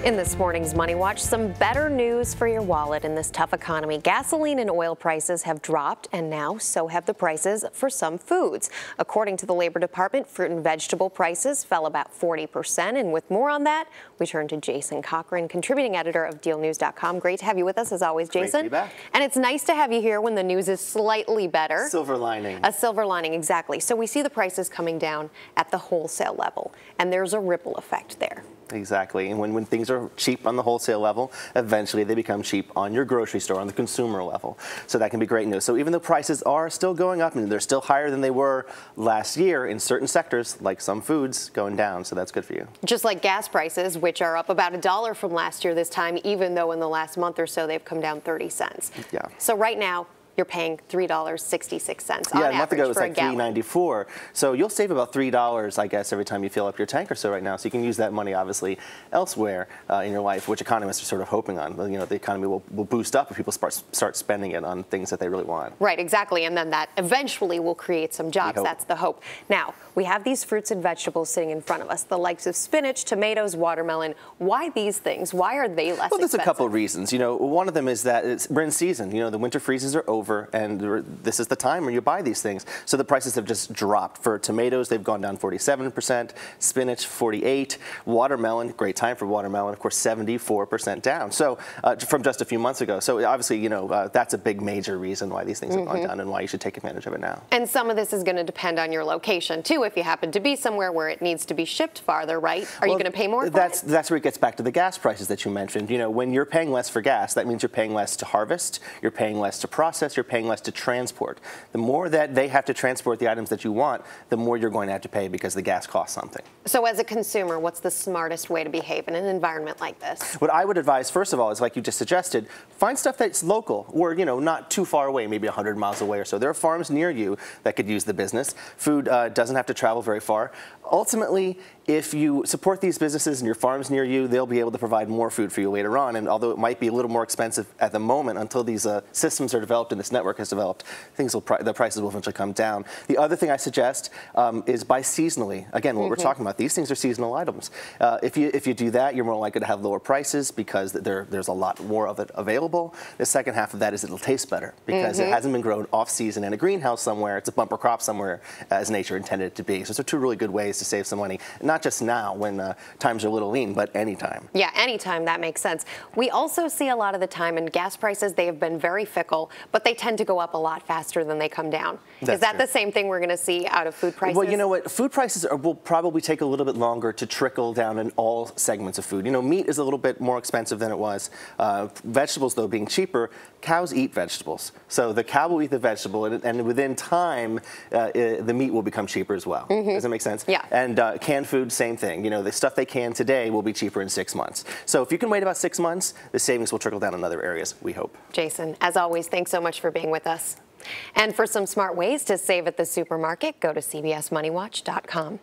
In this morning's Money Watch, some better news for your wallet in this tough economy. Gasoline and oil prices have dropped, and now so have the prices for some foods. According to the Labor Department, fruit and vegetable prices fell about 40%. And with more on that, we turn to Jason Cochran, contributing editor of DealNews.com. Great to have you with us as always, Jason. Great to be back. And it's nice to have you here when the news is slightly better. Silver lining. A silver lining, exactly. So we see the prices coming down at the wholesale level, and there's a ripple effect there. Exactly. And when things are cheap on the wholesale level, eventually they become cheap on your grocery store, on the consumer level. So that can be great news. So even though prices are still going up and they're still higher than they were last year in certain sectors, like some foods, going down. So that's good for you. Just like gas prices, which are up about $1 from last year this time, even though in the last month or so they've come down 30 cents. Yeah. So right now, you're paying $3.66 on a month ago it was like $3.94. So you'll save about $3, I guess, every time you fill up your tank or so right now. So you can use that money, obviously, elsewhere in your life, which economists are sort of hoping on. You know, the economy will boost up if people start spending it on things that they really want. Right, exactly. And then that eventually will create some jobs. That's the hope. Now, we have these fruits and vegetables sitting in front of us, the likes of spinach, tomatoes, watermelon. Why these things? Why are they less expensive? Well, there's a couple of reasons. You know, one of them is that we're in season. You know, the winter freezes are over, and this is the time when you buy these things. So the prices have just dropped. For tomatoes, they've gone down 47%, spinach 48%, watermelon, great time for watermelon, of course, 74% down. So from just a few months ago. So obviously, you know, that's a big major reason why these things have gone down and why you should take advantage of it now. And some of this is going to depend on your location too. If you happen to be somewhere where it needs to be shipped farther, right? Are you going to pay more for That's where it gets back to the gas prices that you mentioned. You know, when you're paying less for gas, that means you're paying less to harvest, you're paying less to process, you're paying less to transport. The more that they have to transport the items that you want, the more you're going to have to pay because the gas costs something. So as a consumer, what's the smartest way to behave in an environment like this? What I would advise, first of all, is like you just suggested, find stuff that's local or, you know, not too far away, maybe 100 miles away or so. There are farms near you that could use the business. Food doesn't have to travel very far. Ultimately, if you support these businesses and your farms near you, they'll be able to provide more food for you later on. And although it might be a little more expensive at the moment until these systems are developed and this network is developed, the prices will eventually come down. The other thing I suggest is buy seasonally. Again, what we're talking about, these things are seasonal items. If you do that, you're more likely to have lower prices because there's a lot more of it available. The second half of that is it'll taste better because it hasn't been grown off-season in a greenhouse somewhere. It's a bumper crop somewhere as nature intended it to be. So those are two really good ways to save some money. Not just now when times are a little lean, but anytime. Yeah, anytime. That makes sense. We also see a lot of the time in gas prices, they have been very fickle, but they tend to go up a lot faster than they come down. Is that the same thing we're going to see out of food prices? Well, you know what? Food prices will probably take a little bit longer to trickle down in all segments of food. You know, meat is a little bit more expensive than it was. Vegetables, though, being cheaper, cows eat vegetables. So the cow will eat the vegetable, and within time, the meat will become cheaper as well. Does that make sense? Yeah. And canned food, same thing. You know, the stuff they can today will be cheaper in 6 months. So if you can wait about 6 months, the savings will trickle down in other areas, we hope. Jason, as always, thanks so much for being with us. And for some smart ways to save at the supermarket, go to CBSMoneyWatch.com.